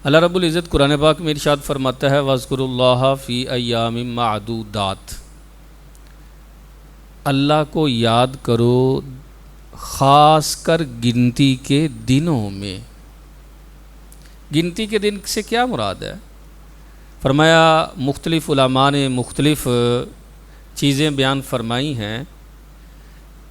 اللہ رب العزت قرآن پاک میں ارشاد فرماتا ہے وَاذْكُرُوا اللَّهَ فِي أَيَّامٍ مَّعْدُودَاتٍ، اللہ کو یاد کرو خاص کر گنتی کے دنوں میں۔ گنتی کے دن سے کیا مراد ہے؟ فرمایا مختلف علماء نے مختلف چیزیں بیان فرمائی ہیں۔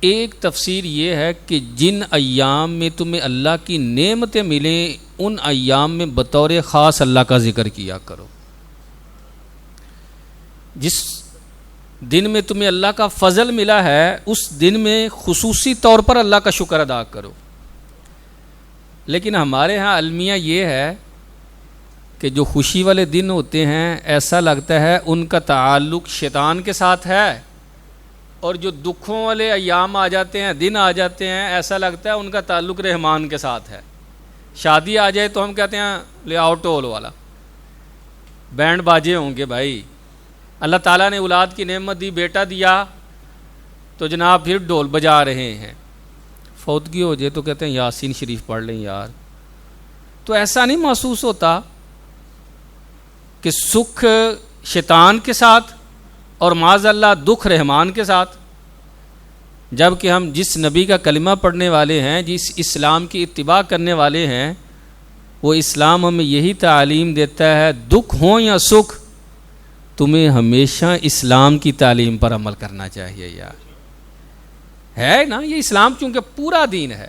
ایک تفسیر یہ ہے کہ جن ایام میں تمہیں اللہ کی نعمتیں ملیں ان ایام میں بطور خاص اللہ کا ذکر کیا کرو۔ جس دن میں تمہیں اللہ کا فضل ملا ہے اس دن میں خصوصی طور پر اللہ کا شکر ادا کرو۔ لیکن ہمارے ہاں المیہ یہ ہے کہ جو خوشی والے دن ہوتے ہیں ایسا لگتا ہے ان کا تعلق شیطان کے ساتھ ہے، اور جو دکھوں والے ایام آ جاتے ہیں، دن آ جاتے ہیں، ایسا لگتا ہے ان کا تعلق رحمان کے ساتھ ہے۔ شادی آ جائے تو ہم کہتے ہیں لے آؤ ٹول والا، بینڈ باجے ہوں گے بھائی۔ اللہ تعالیٰ نے اولاد کی نعمت دی، بیٹا دیا تو جناب پھر ڈھول بجا رہے ہیں۔ فوتگی ہو جائے تو کہتے ہیں یاسین شریف پڑھ لیں یار۔ تو ایسا نہیں محسوس ہوتا کہ سکھ شیطان کے ساتھ اور معاذ اللہ دکھ رحمان کے ساتھ؟ جبکہ ہم جس نبی کا کلمہ پڑھنے والے ہیں، جس اسلام کی اتباع کرنے والے ہیں، وہ اسلام ہمیں یہی تعلیم دیتا ہے دکھ ہوں یا سکھ تمہیں ہمیشہ اسلام کی تعلیم پر عمل کرنا چاہیے یار۔ ہے نا یہ اسلام چونکہ پورا دین ہے۔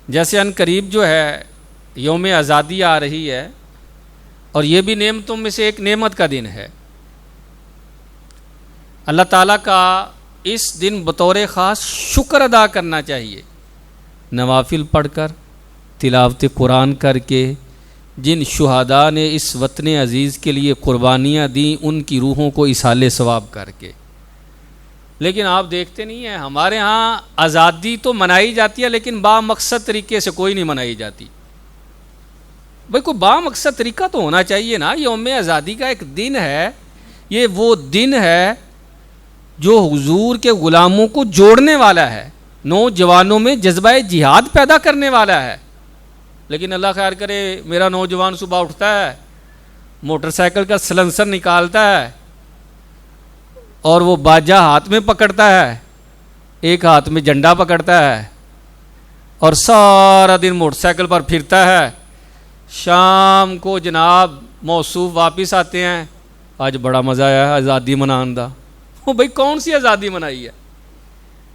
جیسے ان قریب جو ہے یوم آزادی آ رہی ہے، اور یہ بھی نعمتوں میں سے ایک نعمت کا دن ہے۔ اللہ تعالیٰ کا اس دن بطور خاص شکر ادا کرنا چاہیے، نوافل پڑھ کر، تلاوت قرآن کر کے، جن شہداء نے اس وطن عزیز کے لیے قربانیاں دیں ان کی روحوں کو اصحال ثواب کر کے۔ لیکن آپ دیکھتے نہیں ہیں ہمارے ہاں آزادی تو منائی جاتی ہے لیکن با مقصد طریقے سے کوئی نہیں منائی جاتی۔ بھئی کوئی با مقصد طریقہ تو ہونا چاہیے نا۔ یوم آزادی کا ایک دن ہے، یہ وہ دن ہے جو حضور کے غلاموں کو جوڑنے والا ہے، نوجوانوں میں جذبہ جہاد پیدا کرنے والا ہے۔ لیکن اللہ خیر کرے میرا نوجوان صبح اٹھتا ہے، موٹر سائیکل کا سلنسر نکالتا ہے اور وہ باجا ہاتھ میں پکڑتا ہے، ایک ہاتھ میں جھنڈا پکڑتا ہے اور سارا دن موٹر سائیکل پر پھرتا ہے۔ شام کو جناب موصوف واپس آتے ہیں، آج بڑا مزہ آیا ہے آزادی منان دا۔ وہ بھائی کون سی آزادی منائی ہے؟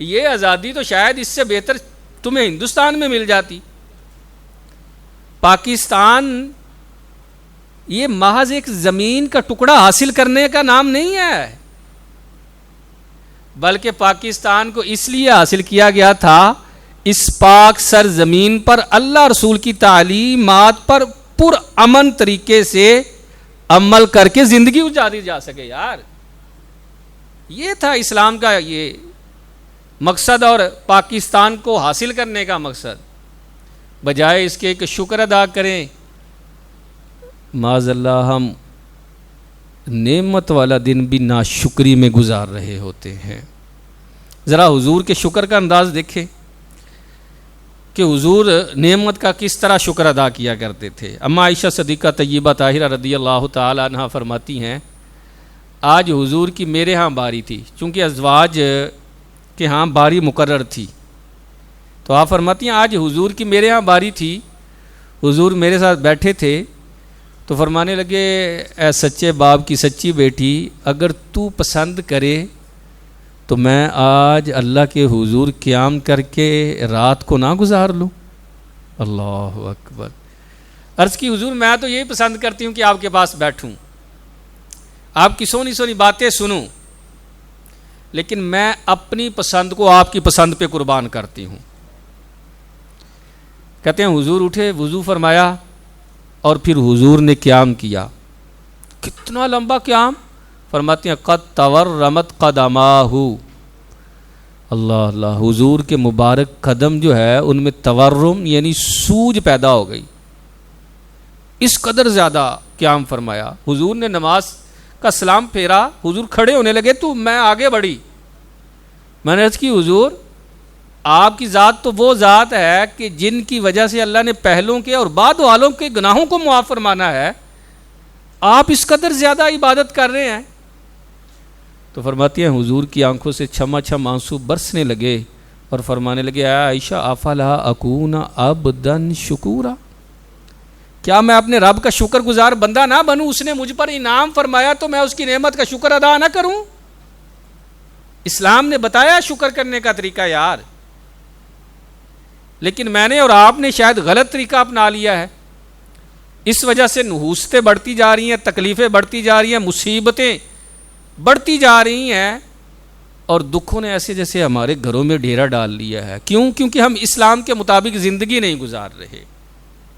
یہ آزادی تو شاید اس سے بہتر تمہیں ہندوستان میں مل جاتی۔ پاکستان یہ محض ایک زمین کا ٹکڑا حاصل کرنے کا نام نہیں ہے، بلکہ پاکستان کو اس لیے حاصل کیا گیا تھا اس پاک سرزمین پر اللہ رسول کی تعلیمات پر پرامن طریقے سے عمل کر کے زندگی گزاری جا سکے یار۔ یہ تھا اسلام کا یہ مقصد اور پاکستان کو حاصل کرنے کا مقصد۔ بجائے اس کے کہ شکر ادا کریں، معاذ اللہ ہم نعمت والا دن بھی ناشکری میں گزار رہے ہوتے ہیں۔ ذرا حضور کے شکر کا انداز دیکھیں کہ حضور نعمت کا کس طرح شکر ادا کیا کرتے تھے۔ اما عائشہ صدیقہ طیبہ طاہرہ رضی اللہ تعالی عنہا فرماتی ہیں آج حضور کی میرے ہاں باری تھی، چونکہ ازواج کے ہاں باری مقرر تھی، تو آپ فرماتی ہیں آج حضور کی میرے ہاں باری تھی، حضور میرے ساتھ بیٹھے تھے تو فرمانے لگے اے سچے باپ کی سچی بیٹی، اگر تو پسند کرے تو میں آج اللہ کے حضور قیام کر کے رات کو نہ گزار لوں۔ اللہ اکبر۔ عرض کی حضور میں تو یہی پسند کرتی ہوں کہ آپ کے پاس بیٹھوں، آپ کی سونی سونی باتیں سنوں، لیکن میں اپنی پسند کو آپ کی پسند پہ قربان کرتی ہوں۔ کہتے ہیں حضور اٹھے، وضو فرمایا اور پھر حضور نے قیام کیا۔ کتنا لمبا قیام؟ فرماتے ہیں قد تورمت قدماہ، اللہ اللہ، حضور کے مبارک قدم جو ہے ان میں تورم یعنی سوج پیدا ہو گئی، اس قدر زیادہ قیام فرمایا۔ حضور نے نماز کا سلام پھیرا، حضور کھڑے ہونے لگے تو میں آگے بڑھی، میں نے عرض کی حضور آپ کی ذات تو وہ ذات ہے کہ جن کی وجہ سے اللہ نے پہلوں کے اور بعد والوں کے گناہوں کو معاف فرمانا ہے، آپ اس قدر زیادہ عبادت کر رہے ہیں۔ تو فرماتی ہیں حضور کی آنکھوں سے چھما چھم آنسو برسنے لگے اور فرمانے لگے اے عائشہ افلا اکون عبدا شکورا، کیا میں اپنے رب کا شکر گزار بندہ نہ بنوں؟ اس نے مجھ پر انعام فرمایا تو میں اس کی نعمت کا شکر ادا نہ کروں؟ اسلام نے بتایا شکر کرنے کا طریقہ یار، لیکن میں نے اور آپ نے شاید غلط طریقہ اپنا لیا ہے۔ اس وجہ سے نحوستیں بڑھتی جا رہی ہیں، تکلیفیں بڑھتی جا رہی ہیں، مصیبتیں بڑھتی جا رہی ہیں، اور دکھوں نے ایسے جیسے ہمارے گھروں میں ڈیرا ڈال لیا ہے۔ کیوں؟ کیونکہ ہم اسلام کے مطابق زندگی نہیں گزار رہے۔